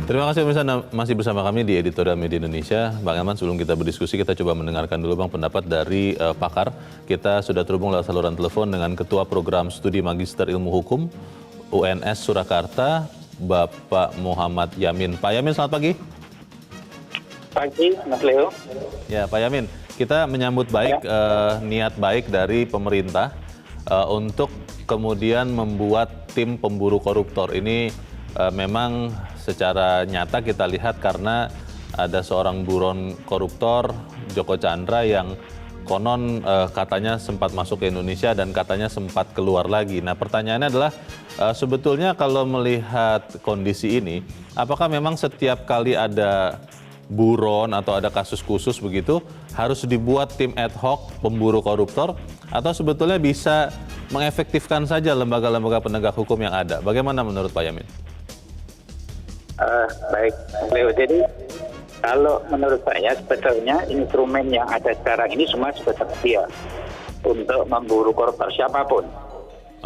Terima kasih pemirsa masih bersama kami di Editorial Media Indonesia. Bang Elman, sebelum kita berdiskusi, kita coba mendengarkan dulu Bang pendapat dari pakar. Kita sudah terhubung lewat saluran telepon dengan Ketua Program Studi Magister Ilmu Hukum UNS Surakarta, Bapak Muhammad Yamin. Pak Yamin, selamat pagi. Pagi, Mas Leo. Ya, Pak Yamin, kita menyambut baik niat baik dari pemerintah untuk kemudian membuat tim pemburu koruptor. Ini memang secara nyata kita lihat karena ada seorang buron koruptor, Joko Chandra, yang konon katanya sempat masuk ke Indonesia dan katanya sempat keluar lagi. Nah, pertanyaannya adalah sebetulnya kalau melihat kondisi ini, apakah memang setiap kali ada buron atau ada kasus khusus begitu harus dibuat tim ad hoc pemburu koruptor, atau sebetulnya bisa mengefektifkan saja lembaga-lembaga penegak hukum yang ada? Bagaimana menurut Pak Yamin? Baik, Leo. Jadi kalau menurut saya sebetulnya instrumen yang ada sekarang ini semua sudah tersedia untuk memburu koruptor siapapun.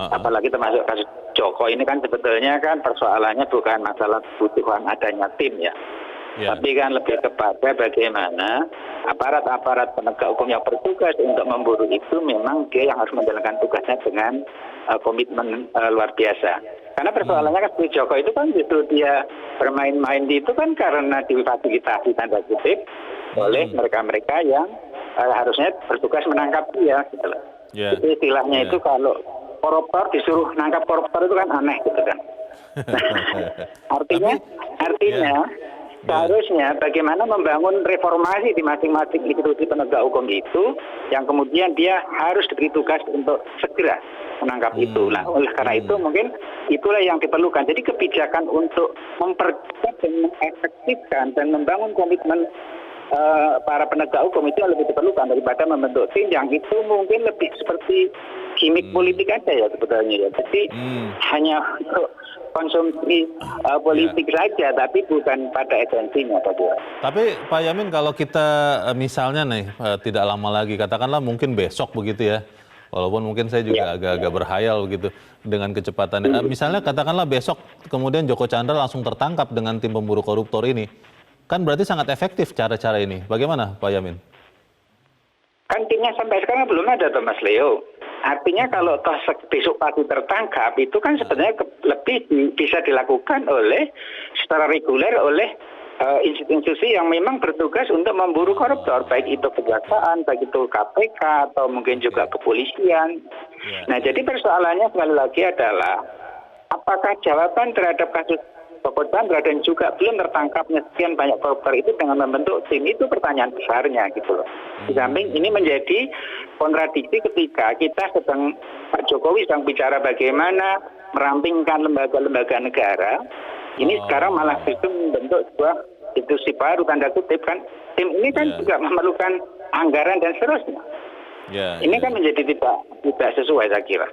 Apalagi termasuk kasus Joko ini kan sebetulnya kan persoalannya bukan masalah kebutuhan adanya tim ya. Tapi kan lebih kepada bagaimana aparat-aparat penegak hukum yang bertugas untuk memburu itu memang dia yang harus menjalankan tugasnya dengan komitmen luar biasa. Karena persoalannya kan seperti Joko itu kan justru dia bermain-main di itu kan karena difasilitasi tanda kutip oleh mereka-mereka yang harusnya bertugas menangkap dia. Gitu loh. Itu istilahnya itu kalau koruptor disuruh nangkap koruptor itu kan aneh gitu kan. Artinya seharusnya bagaimana membangun reformasi di masing-masing institusi penegak hukum itu yang kemudian dia harus diberi tugas untuk segera menangkap itu. Nah, oleh karena itu mungkin itulah yang diperlukan. Jadi kebijakan untuk mempercepat dan mengefektifkan dan membangun komitmen para penegak hukum itu lebih diperlukan daripada membentuk tim yang itu mungkin lebih seperti gimmick politik aja ya sebetulnya ya. Jadi hanya untuk konsumsi politik saja, tapi bukan pada esensinya. Tapi Pak Yamin, kalau kita misalnya nih tidak lama lagi, katakanlah mungkin besok begitu ya, walaupun mungkin saya juga agak-agak berhayal begitu dengan kecepatannya. Misalnya katakanlah besok kemudian Joko Chandra langsung tertangkap dengan tim pemburu koruptor ini, kan berarti sangat efektif cara-cara ini. Bagaimana Pak Yamin? Kan timnya sampai sekarang belum ada tuh Mas Leo. Artinya kalau toh besok pagi tertangkap itu kan sebenarnya lebih bisa dilakukan oleh secara reguler oleh institusi yang memang bertugas untuk memburu koruptor, baik itu kejaksaan, baik itu KPK atau mungkin juga kepolisian. Nah, jadi persoalannya sekali lagi adalah apakah jawaban terhadap kasus Joko Chandra dan juga belum tertangkapnya sekian banyak koruptor itu dengan membentuk tim, itu pertanyaan besarnya gitu loh. Di samping ini menjadi kontradiksi ketika kita Pak Jokowi sedang bicara bagaimana merampingkan lembaga-lembaga negara. Ini sekarang malah justru membentuk sebuah institusi baru tanda kutip kan. Tim ini kan juga memerlukan anggaran dan seterusnya. Ini kan menjadi tidak sesuai saya kira.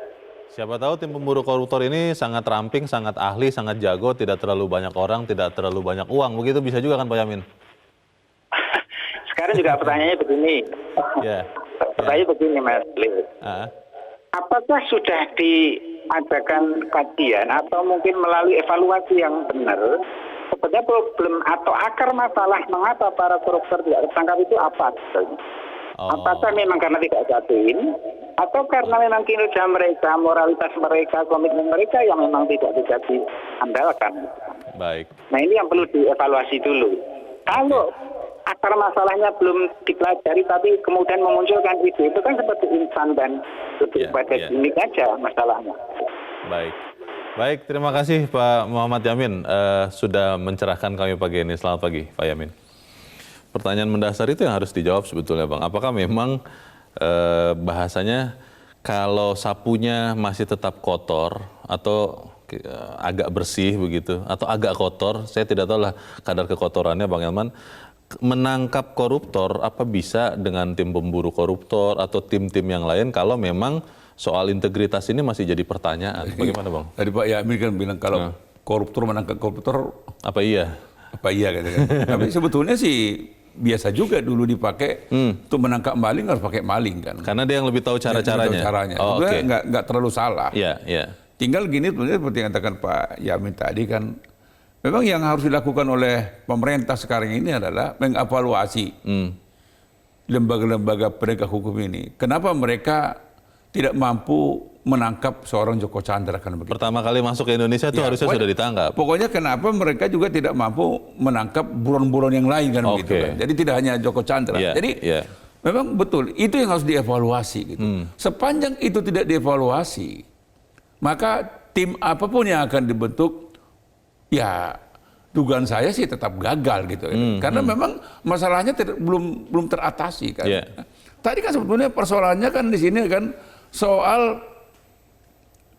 Siapa tahu tim pemburu koruptor ini sangat ramping, sangat ahli, sangat jago, tidak terlalu banyak orang, tidak terlalu banyak uang. Begitu bisa juga kan Pak Yamin? Sekarang juga pertanyaannya begini. Pertanyaannya begini Mas Leo. Apakah sudah diadakan kajian atau mungkin melalui evaluasi yang benar, sebenarnya problem atau akar masalah mengapa para koruptor tidak tertangkap itu apa? Apakah memang karena tidak ada tim, atau karena memang kinerja mereka, moralitas mereka, komitmen mereka yang memang tidak bisa diandalkan? Baik. Nah, ini yang perlu dievaluasi dulu. Kalau akar masalahnya belum dipelajari tapi kemudian memunculkan ide, itu kan seperti instan dan lebih pada gimmick aja masalahnya. Baik, terima kasih Pak Muhammad Yamin sudah mencerahkan kami pagi ini. Selamat pagi Pak Yamin. Pertanyaan mendasar itu yang harus dijawab sebetulnya Bang. Apakah memang bahasanya kalau sapunya masih tetap kotor atau agak bersih begitu, atau agak kotor, saya tidak tahu lah kadar kekotorannya Bang Elman, menangkap koruptor apa bisa dengan tim pemburu koruptor atau tim-tim yang lain kalau memang soal integritas ini masih jadi pertanyaan. Bagaimana Bang? Tadi Pak Yamin kan bilang kalau koruptor menangkap koruptor apa iya? Apa iya kan? Tapi sebetulnya sih biasa juga dulu dipakai untuk menangkap maling, harus pakai maling kan. Karena dia yang lebih tahu cara-caranya. Oh, nggak terlalu salah. Iya. Tinggal gini sebenarnya seperti yang katakan Pak Yamin tadi kan, memang yang harus dilakukan oleh pemerintah sekarang ini adalah mengevaluasi lembaga-lembaga penegak hukum ini. Kenapa mereka tidak mampu menangkap seorang Joko Chandra kan begitu? Pertama kali masuk ke Indonesia itu harusnya sudah ditangkap. Pokoknya kenapa mereka juga tidak mampu menangkap buron-buron yang lain kan begitu kan. Jadi tidak hanya Joko Chandra. Jadi memang betul itu yang harus dievaluasi gitu. Sepanjang itu tidak dievaluasi, maka tim apapun yang akan dibentuk, ya dugaan saya sih tetap gagal gitu. Karena memang masalahnya belum teratasi kan. Tadi kan sebetulnya persoalannya kan di sini kan soal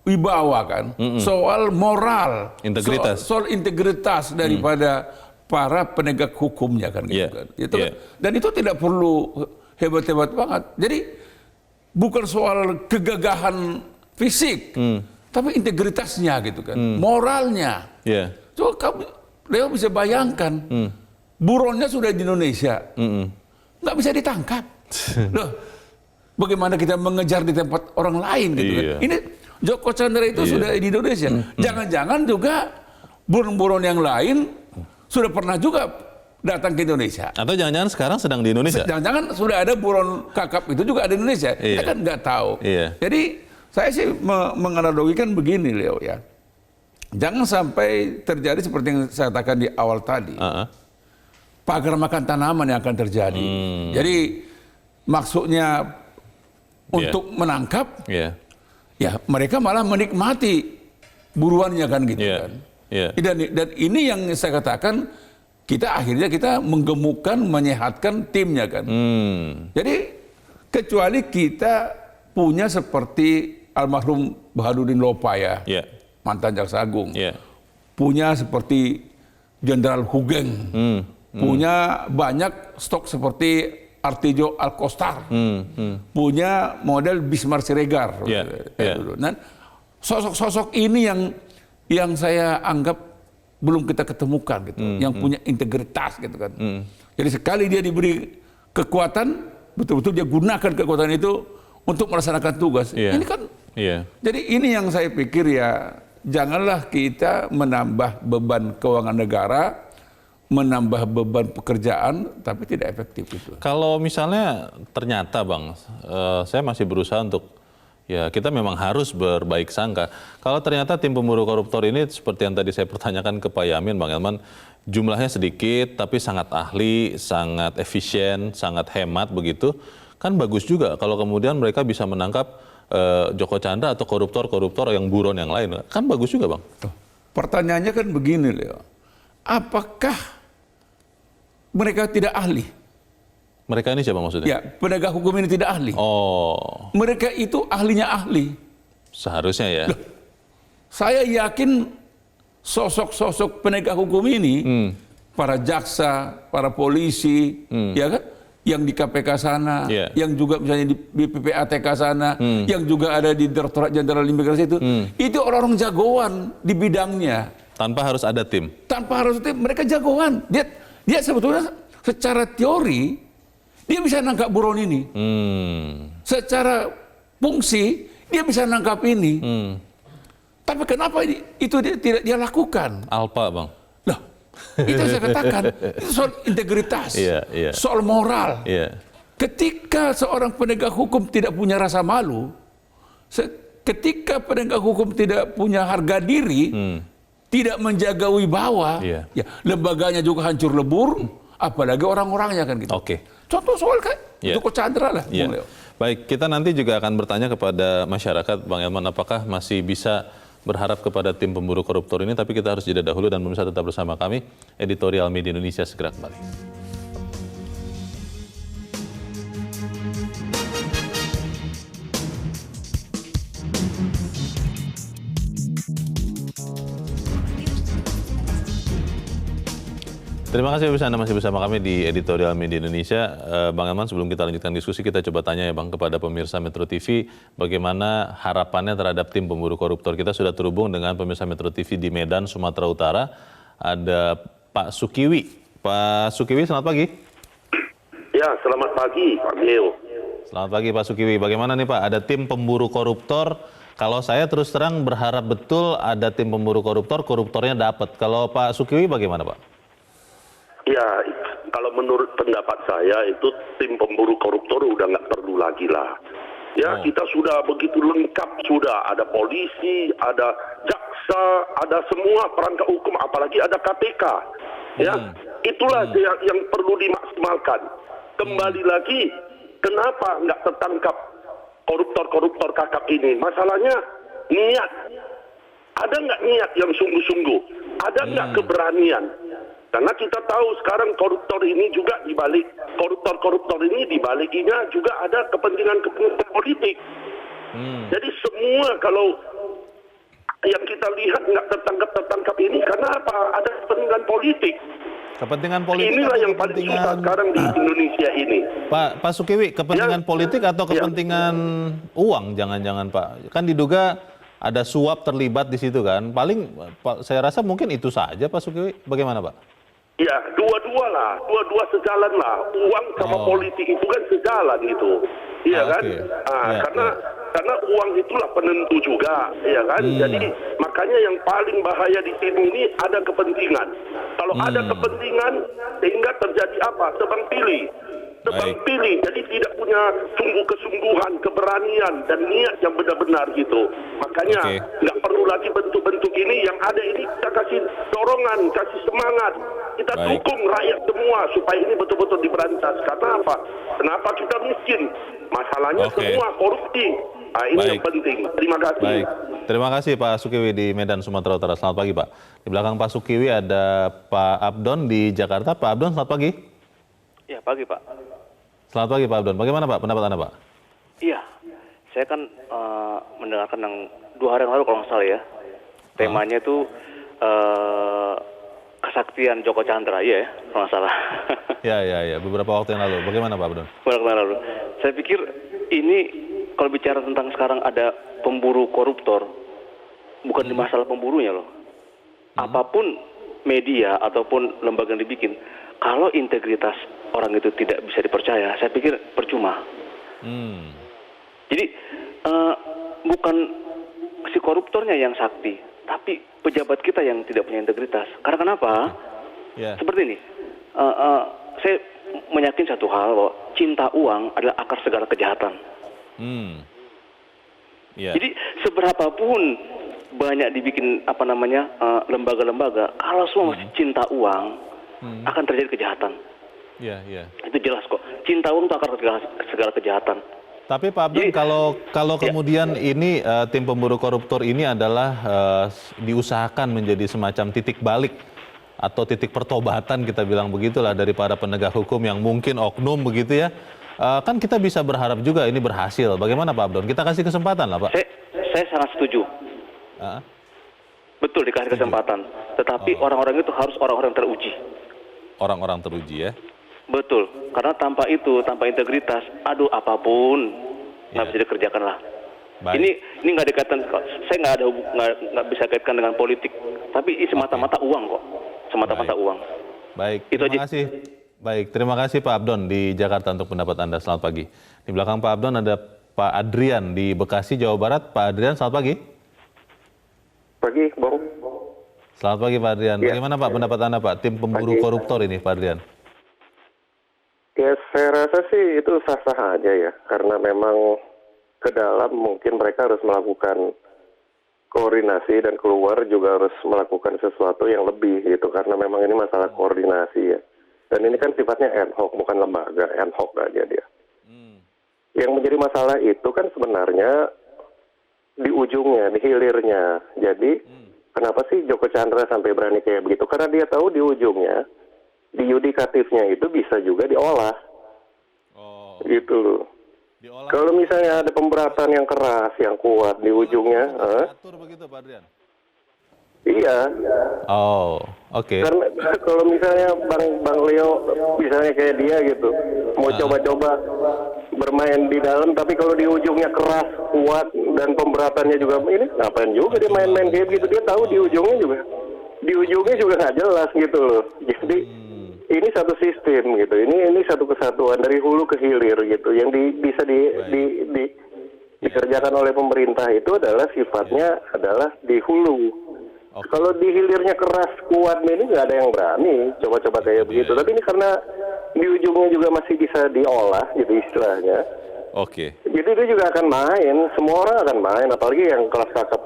wibawa kan, soal moral, integritas, soal integritas daripada para penegak hukumnya kan gitu kan. Itu dan itu tidak perlu hebat-hebat banget. Jadi bukan soal kegagahan fisik, tapi integritasnya gitu kan, moralnya. So Leo bisa bayangkan, buronnya sudah di Indonesia, nggak bisa ditangkap. Loh, bagaimana kita mengejar di tempat orang lain gitu kan? Ini Joko Chandra itu sudah di Indonesia. Jangan-jangan juga buron-buron yang lain sudah pernah juga datang ke Indonesia. Atau jangan-jangan sekarang sedang di Indonesia? Jangan-jangan sudah ada buron kakap itu juga ada di Indonesia. Kita kan nggak tahu. Jadi saya sih menganalogikan begini, Leo ya. Jangan sampai terjadi seperti yang saya katakan di awal tadi. Pagar makan tanaman yang akan terjadi. Jadi maksudnya untuk menangkap, ya mereka malah menikmati buruannya kan gitu kan. Dan ini yang saya katakan, akhirnya kita menggemukkan, menyehatkan timnya kan. Jadi kecuali kita punya seperti almarhum Baharudin Lopa ya, mantan Jaksa Agung, punya seperti Jenderal Hugeng, punya banyak stok seperti Artijo Alkostar, punya model Bismar Siregar. Dan sosok-sosok ini yang saya anggap belum kita ketemukan gitu, yang punya integritas gitu kan. Jadi sekali dia diberi kekuatan, betul-betul dia gunakan kekuatan itu untuk melaksanakan tugas. Ini kan, jadi ini yang saya pikir ya, janganlah kita menambah beban keuangan negara, menambah beban pekerjaan, tapi tidak efektif itu. Kalau misalnya ternyata Bang, saya masih berusaha untuk, ya kita memang harus berbaik sangka. Kalau ternyata tim pemburu koruptor ini seperti yang tadi saya pertanyakan ke Pak Yamin, Bang Elman, jumlahnya sedikit tapi sangat ahli, sangat efisien, sangat hemat begitu, kan bagus juga kalau kemudian mereka bisa menangkap Joko Chandra atau koruptor-koruptor yang buron yang lain. Kan bagus juga Bang. Pertanyaannya kan begini Leo, apakah mereka tidak ahli? Mereka ini siapa maksudnya? Ya, penegak hukum ini tidak ahli. Oh. Mereka itu ahlinya ahli. Seharusnya ya. Loh, saya yakin sosok-sosok penegak hukum ini, para jaksa, para polisi, ya kan, yang di KPK sana, yang juga misalnya di PPATK sana, yang juga ada di Direktorat Jenderal Imigrasi itu orang-orang jagoan di bidangnya. Tanpa harus ada tim. Tanpa harus tim, mereka jagoan. Dia sebetulnya secara teori dia bisa nangkap buron ini. Secara fungsi dia bisa nangkap ini. Tapi kenapa itu tidak dia lakukan? Alpa Bang. Loh, itu saya katakan, itu soal integritas, soal moral. Ketika seorang penegak hukum tidak punya rasa malu, ketika penegak hukum tidak punya harga diri, tidak menjaga wibawa, ya lembaganya juga hancur lebur, apalagi orang-orangnya kan gitu. Contoh soal kan Joko Chandra lah. Baik, kita nanti juga akan bertanya kepada masyarakat, Bang Elman, apakah masih bisa berharap kepada tim pemburu koruptor ini, tapi kita harus jeda dahulu dan pemirsa tetap bersama kami. Editorial Media Indonesia segera kembali. Terima kasih bisa Anda masih bersama kami di Editorial Media Indonesia. Bang Elman, sebelum kita lanjutkan diskusi, kita coba tanya ya Bang kepada pemirsa Metro TV, bagaimana harapannya terhadap tim pemburu koruptor. Kita sudah terhubung dengan pemirsa Metro TV di Medan, Sumatera Utara. Ada Pak Sukiwi. Pak Sukiwi, selamat pagi. Ya, selamat pagi Pak Leo. Selamat pagi Pak Sukiwi. Bagaimana nih Pak, ada tim pemburu koruptor, Kalau saya terus terang berharap betul ada tim pemburu koruptor, koruptornya dapat. Kalau Pak Sukiwi bagaimana, Pak? Ya, kalau menurut pendapat saya itu tim pemburu koruptor udah nggak perlu lagi lah. Ya, kita sudah begitu lengkap, sudah ada polisi, ada jaksa, ada semua perangkat hukum, apalagi ada KPK. Ya, itulah yang perlu dimaksimalkan. Kembali lagi, kenapa nggak tertangkap koruptor-koruptor kakap ini? Masalahnya niat. Ada nggak niat yang sungguh-sungguh? Ada nggak keberanian? Karena kita tahu sekarang koruptor ini juga dibalik, koruptor ini dibalikinya juga ada kepentingan-kepentingan politik. Jadi semua kalau yang kita lihat nggak tertangkap ini karena apa? Ada kepentingan politik. Kepentingan politik. Inilah yang paling susah sekarang di Indonesia ini. Pak Sukiwi, kepentingan politik atau kepentingan uang? Jangan-jangan Pak. Kan diduga ada suap terlibat di situ kan. Paling saya rasa mungkin itu saja Pak Sukiwi. Bagaimana Pak? Ya, dua-dua lah, dua-dua sejalan lah. Uang sama politik itu kan sejalan gitu, iya kan? Karena uang itulah penentu juga, iya kan? Jadi makanya yang paling bahaya di sini ini ada kepentingan. Kalau ada kepentingan, sehingga terjadi apa? Tebang pilih. Jadi tidak punya kesungguhan, keberanian dan niat yang benar-benar gitu. Makanya nggak perlu lagi bentuk-bentuk ini, yang ada ini kita kasih dorongan, kasih semangat, kita dukung rakyat semua supaya ini betul-betul diberantas. Karena apa? Kenapa kita miskin? Masalahnya semua korupsi. Nah, ini yang penting. Terima kasih. Baik. Terima kasih Pak Sukiwi di Medan, Sumatera Utara. Selamat pagi Pak. Di belakang Pak Sukiwi ada Pak Abdon di Jakarta. Pak Abdon, selamat pagi. Ya, pagi Pak. Selamat pagi Pak Abdon. Bagaimana Pak pendapat Anda Pak? Iya, saya kan mendengarkan yang 2 hari yang lalu kalau nggak salah ya. Temanya itu kesaktian Joko Chandra, iya ya, kalau nggak salah. Ya, beberapa waktu yang lalu. Bagaimana Pak Abdon? Beberapa waktu yang lalu. Saya pikir ini kalau bicara tentang sekarang ada pemburu koruptor, bukan di masalah pemburunya loh. Apapun media ataupun lembaga yang dibikin, kalau integritas orang itu tidak bisa dipercaya, saya pikir percuma. Jadi bukan si koruptornya yang sakti, tapi pejabat kita yang tidak punya integritas. Karena kenapa? Seperti ini, saya meyakin satu hal bahwa cinta uang adalah akar segala kejahatan. Jadi seberapapun banyak dibikin lembaga-lembaga, kalau semua masih cinta uang, akan terjadi kejahatan. Itu jelas kok. Cinta uang itu akar segala kejahatan. Tapi Pak Abdon, kalau kemudian ini tim pemburu koruptor ini adalah diusahakan menjadi semacam titik balik atau titik pertobatan, kita bilang begitulah, dari para penegak hukum yang mungkin oknum begitu ya, kan kita bisa berharap juga ini berhasil. Bagaimana Pak Abdon? Kita kasih kesempatan lah Pak. Saya sangat setuju. Betul, dikasih kesempatan. Tetapi orang-orang itu harus orang-orang teruji. Orang-orang teruji ya? Betul, karena tanpa itu, tanpa integritas, apapun nggak bisa dikerjakan lah. Ini nggak dikaitkan, saya nggak bisa kaitkan dengan politik, tapi ini semata-mata uang kok, semata-mata uang. Baik, terima kasih. Baik, terima kasih Pak Abdon di Jakarta untuk pendapat Anda. Selamat pagi. Di belakang Pak Abdon ada Pak Adrian di Bekasi, Jawa Barat. Pak Adrian, selamat pagi. Pagi, Bang. Selamat pagi Pak Adrian. Bagaimana Pak pendapat Anda Pak, tim pemburu koruptor ini Pak Adrian? Ya, saya rasa sih itu sah-sah aja ya, karena memang ke dalam mungkin mereka harus melakukan koordinasi dan keluar juga harus melakukan sesuatu yang lebih gitu, karena memang ini masalah koordinasi ya. Dan ini kan sifatnya ad hoc, bukan lembaga, ad hoc aja dia. Yang menjadi masalah itu kan sebenarnya di ujungnya, di hilirnya. Jadi kenapa sih Joko Chandra sampai berani kayak begitu? Karena dia tahu di ujungnya, di yudikatifnya itu bisa juga diolah. Gitu loh. Kalau misalnya ada pemberatan yang keras, yang kuat di ujungnya, atur begitu Pak Adrian? Iya. Oke. Karena kalau misalnya Bang Leo misalnya kayak dia gitu, mau coba-coba bermain di dalam, tapi kalau di ujungnya keras, kuat, dan pemberatannya juga ini, ngapain juga dia main-main kayak gitu? Dia tahu di ujungnya juga nggak jelas gitu loh. Jadi ini satu sistem gitu, ini satu kesatuan dari hulu ke hilir gitu, yang bisa dikerjakan oleh pemerintah itu adalah sifatnya adalah di hulu. Kalau di hilirnya keras kuat ini nggak ada yang berani coba-coba kayak begitu. Tapi ini karena di ujungnya juga masih bisa diolah gitu istilahnya. Oke. Jadi itu juga akan main, semua orang akan main, apalagi yang kelas kakap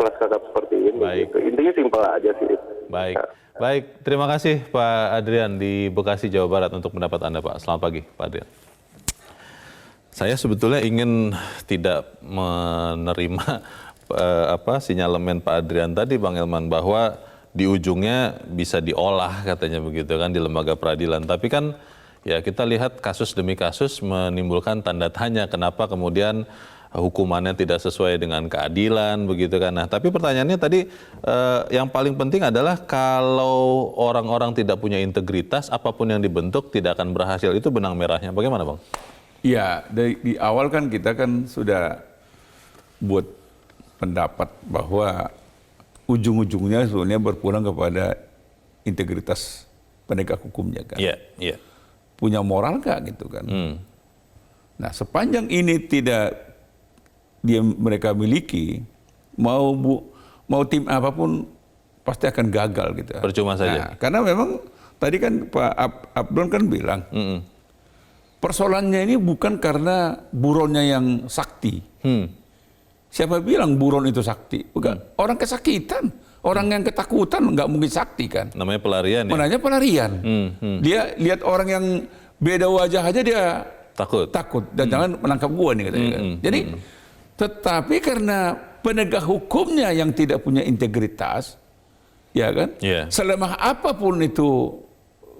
seperti ini. Gitu. Intinya simpel aja sih. Baik. Baik, terima kasih Pak Adrian di Bekasi, Jawa Barat untuk pendapat Anda, Pak. Selamat pagi, Pak Adrian. Saya sebetulnya ingin tidak menerima sinyalemen Pak Adrian tadi, Bang Elman, bahwa di ujungnya bisa diolah katanya begitu kan di lembaga peradilan. Tapi kan ya kita lihat kasus demi kasus menimbulkan tanda tanya kenapa kemudian hukumannya tidak sesuai dengan keadilan begitu kan. Nah, tapi pertanyaannya tadi yang paling penting adalah kalau orang-orang tidak punya integritas, apapun yang dibentuk tidak akan berhasil. Itu benang merahnya. Bagaimana, Bang? Ya, di awal kan kita kan sudah buat pendapat bahwa ujung-ujungnya sebenarnya berpulang kepada integritas penegak hukumnya kan. Iya, iya. Punya moral nggak gitu kan. Nah, sepanjang ini tidak mereka miliki, mau tim apapun pasti akan gagal gitu. Percuma saja. Nah, karena memang tadi kan Pak Abdul kan bilang, persoalannya ini bukan karena buronnya yang sakti. Siapa bilang buron itu sakti? Bukan. Orang kesakitan, orang yang ketakutan nggak mungkin sakti kan. Namanya pelarian ya? Namanya pelarian. Dia lihat orang yang beda wajah aja dia takut. Dan jangan menangkap gua nih katanya kan. Jadi, tetapi karena penegak hukumnya yang tidak punya integritas, ya kan? Selemah apapun itu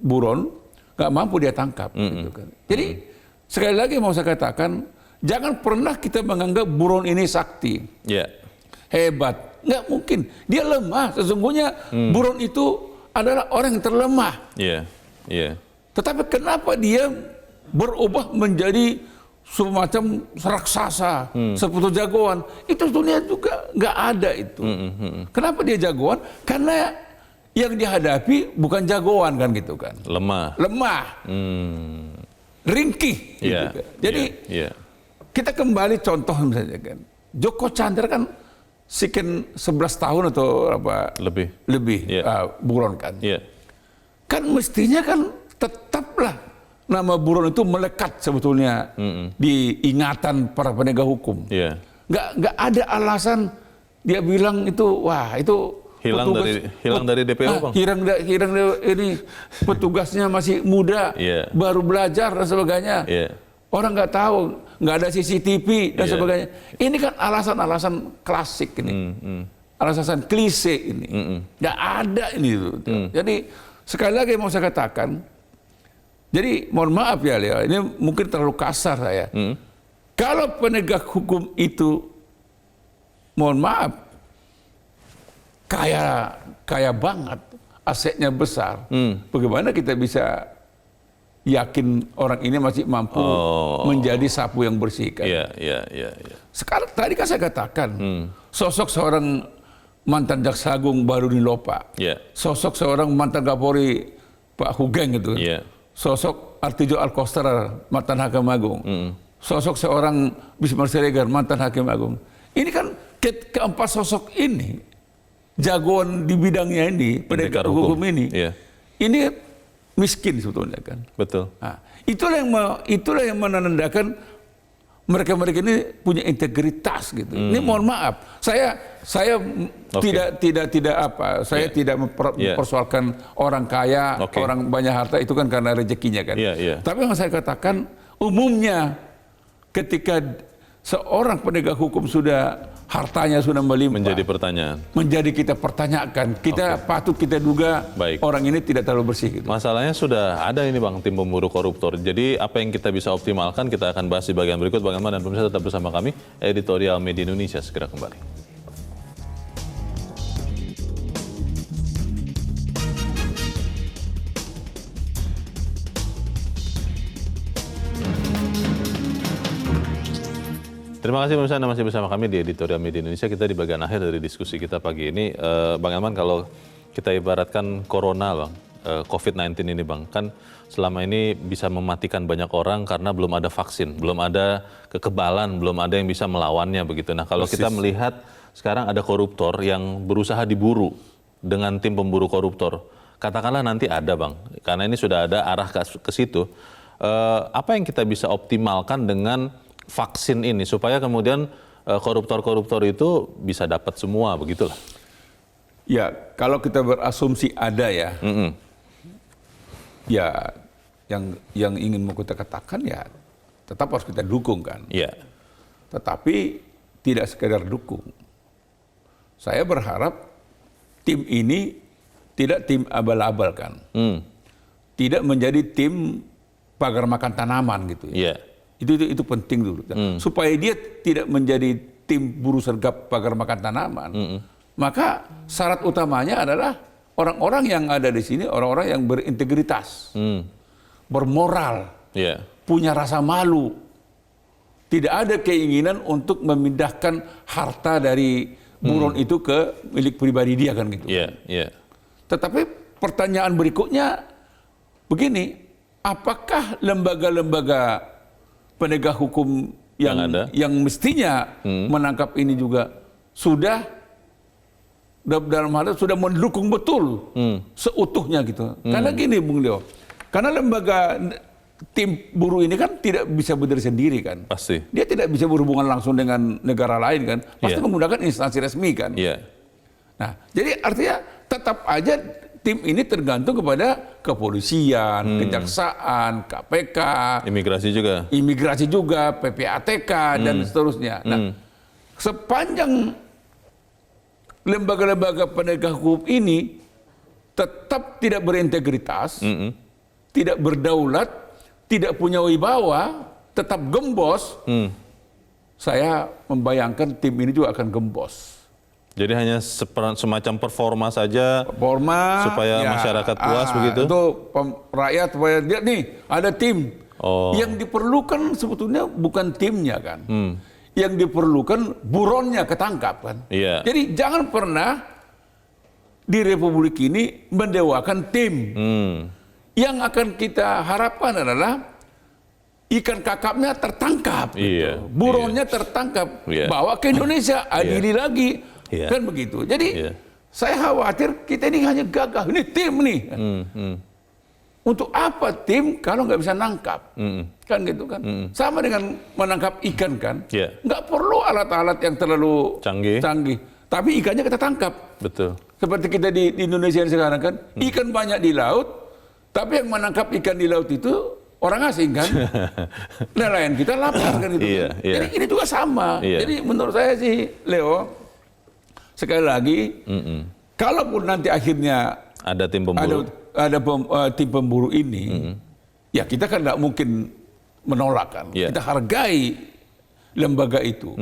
buron, nggak mampu dia tangkap. Gitu kan. Jadi, sekali lagi mau saya katakan, jangan pernah kita menganggap buron ini sakti, hebat. Nggak mungkin. Dia lemah. Sesungguhnya buron itu adalah orang yang terlemah. Tetapi kenapa dia berubah menjadi semacam raksasa, seputu jagoan? Itu dunia juga nggak ada itu. Kenapa dia jagoan? Karena yang dihadapi bukan jagoan kan gitu kan. Lemah. Ringkih. Gitu kan. Jadi kita kembali contoh misalnya kan. Joko Chandra kan sekian 11 tahun atau apa lebih buron kan. Kan mestinya kan tetaplah nama buron itu melekat sebetulnya di ingatan para penegak hukum. Nggak ada alasan dia bilang itu wah itu hilang dari DPO, Bang. Hilang ini petugasnya masih muda, baru belajar dan sebagainya. Orang nggak tahu, nggak ada CCTV dan sebagainya. Ini kan alasan-alasan klasik ini, alasan klise ini. Nggak ada ini. Jadi sekali lagi mau saya katakan, jadi mohon maaf ya, Leo, ini mungkin terlalu kasar saya. Kalau penegak hukum itu, mohon maaf, kaya banget, asetnya besar, bagaimana kita bisa yakin orang ini masih mampu menjadi sapu yang bersih kan? Sekarang tadi kan saya katakan, sosok seorang mantan Jaksa Agung Baharudin Lopa, sosok seorang mantan Kapolri Pak Hugeng itu, sosok Artijo Alkostar mantan Hakim Agung, sosok seorang Bismar Siregar mantan Hakim Agung. Ini kan keempat sosok ini jagoan di bidangnya ini, penegak hukum ini, ini miskin sebetulnya kan. Betul. Nah, itulah yang menandakan mereka ini punya integritas gitu. Ini mohon maaf, saya tidak apa, saya tidak mempersoalkan orang kaya, orang banyak harta itu kan karena rezekinya kan. Tapi yang saya katakan umumnya ketika seorang penegak hukum sudah hartanya sudah melimpah, menjadi kita pertanyakan, patut kita duga orang ini tidak terlalu bersih gitu. Masalahnya sudah ada ini, Bang, tim pemburu koruptor. Jadi apa yang kita bisa optimalkan kita akan bahas di bagian berikut. Bagaimana, dan pemirsa tetap bersama kami, Editorial Media Indonesia segera kembali. Terima kasih pemirsa, Anda masih bersama kami di Editorial Media Indonesia. Kita di bagian akhir dari diskusi kita pagi ini. Bang Elman, kalau kita ibaratkan corona, Bang, COVID-19 ini Bang? Kan selama ini bisa mematikan banyak orang karena belum ada vaksin, belum ada kekebalan, belum ada yang bisa melawannya begitu. Nah kalau kita melihat sekarang ada koruptor yang berusaha diburu dengan tim pemburu koruptor. Katakanlah nanti ada Bang, karena ini sudah ada arah ke situ. Apa yang kita bisa optimalkan dengan vaksin ini supaya kemudian koruptor-koruptor itu bisa dapat semua, begitulah. Ya, kalau kita berasumsi ada ya, ya yang ingin mau kita katakan ya tetap harus kita dukung kan. Iya. Tetapi tidak sekedar dukung. Saya berharap tim ini tidak tim abal-abal kan. Tidak menjadi tim pagar makan tanaman gitu ya. Itu penting dulu. Supaya dia tidak menjadi tim buru sergap pagar makan tanaman. Maka syarat utamanya adalah orang-orang yang ada di sini, orang-orang yang berintegritas, bermoral, punya rasa malu. Tidak ada keinginan untuk memindahkan harta dari buron itu ke milik pribadi dia kan gitu. Tetapi pertanyaan berikutnya begini, apakah lembaga-lembaga penegak hukum yang mestinya menangkap ini juga sudah dalam hal itu sudah mendukung betul seutuhnya gitu. Karena gini Bung Leo, karena lembaga tim buruh ini kan tidak bisa berdiri sendiri kan. Pasti. Dia tidak bisa berhubungan langsung dengan negara lain kan. Pasti menggunakan instansi resmi kan. Nah, jadi artinya tetap aja tim ini tergantung kepada kepolisian, kejaksaan, KPK, imigrasi juga, PPATK dan seterusnya. Nah, sepanjang lembaga-lembaga penegak hukum ini tetap tidak berintegritas, tidak berdaulat, tidak punya wibawa, tetap gembos, saya membayangkan tim ini juga akan gembos. Jadi hanya semacam performa saja, supaya masyarakat puas begitu? Untuk rakyat, supaya lihat nih ada tim. Yang diperlukan sebetulnya bukan timnya kan. Yang diperlukan buronnya ketangkap kan. Jadi jangan pernah di Republik ini mendewakan tim. Yang akan kita harapkan adalah ikan kakapnya tertangkap, buronnya tertangkap, bawa ke Indonesia, adili lagi, kan begitu. Jadi saya khawatir kita ini hanya gagah, ini tim nih. Untuk apa tim kalau nggak bisa nangkap? Kan gitu kan. Sama dengan menangkap ikan kan. Nggak perlu alat-alat yang terlalu canggih. Tapi ikannya kita tangkap. Betul. Seperti kita di Indonesia sekarang kan. Ikan banyak di laut, tapi yang menangkap ikan di laut itu orang asing kan. Nelayan kita lapar kan gitu. Jadi ini juga sama. Jadi menurut saya sih Leo, sekali lagi, kalaupun nanti akhirnya ada tim pemburu, tim pemburu ini, ya kita kan nggak mungkin menolak kan. Kita hargai lembaga itu.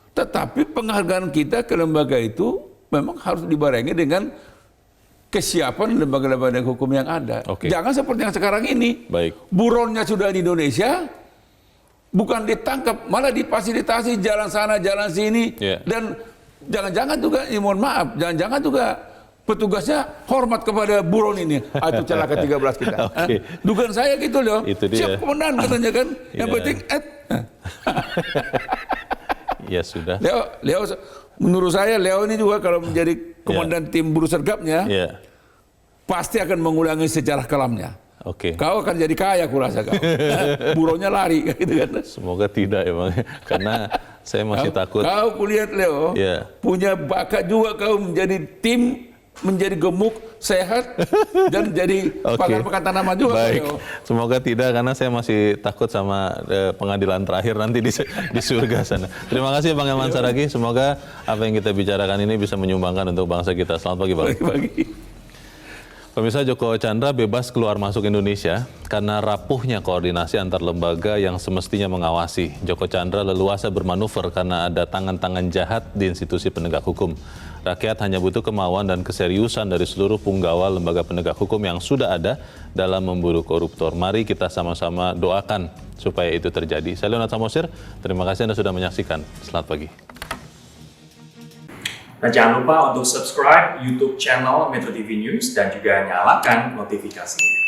Tetapi penghargaan kita ke lembaga itu memang harus dibarengi dengan kesiapan lembaga-lembaga hukum yang ada. Jangan seperti yang sekarang ini. Buronnya sudah di Indonesia, bukan ditangkap, malah difasilitasi jalan sana, jalan sini. Dan jangan-jangan juga, mohon maaf, jangan-jangan juga petugasnya hormat kepada buron ini. Itu celaka 13 kita. Dugaan saya gitu loh. Siap komandan katanya kan. Yang penting ya sudah. Leo, menurut saya Leo ini juga kalau menjadi komandan tim buru sergapnya, pasti akan mengulangi sejarah kelamnya. Kau akan jadi kaya, kurasa kau. Buronnya lari, gitu kan? Semoga tidak ya Bang, karena saya masih takut. Kau kulihat Leo, punya bakat juga kau menjadi tim, menjadi gemuk, sehat, dan jadi pakar tanaman juga. Baik, semoga tidak, karena saya masih takut sama pengadilan terakhir nanti di surga sana. Terima kasih Bang Elman Saragih, semoga apa yang kita bicarakan ini bisa menyumbangkan untuk bangsa kita. Selamat pagi Bang. Pemirsa, Joko Chandra bebas keluar masuk Indonesia karena rapuhnya koordinasi antar lembaga yang semestinya mengawasi. Joko Chandra leluasa bermanuver karena ada tangan-tangan jahat di institusi penegak hukum. Rakyat hanya butuh kemauan dan keseriusan dari seluruh punggawa lembaga penegak hukum yang sudah ada dalam memburu koruptor. Mari kita sama-sama doakan supaya itu terjadi. Saya Leonard Samosir, terima kasih Anda sudah menyaksikan. Selamat pagi. Dan jangan lupa untuk subscribe YouTube channel Metro TV News dan juga nyalakan notifikasinya.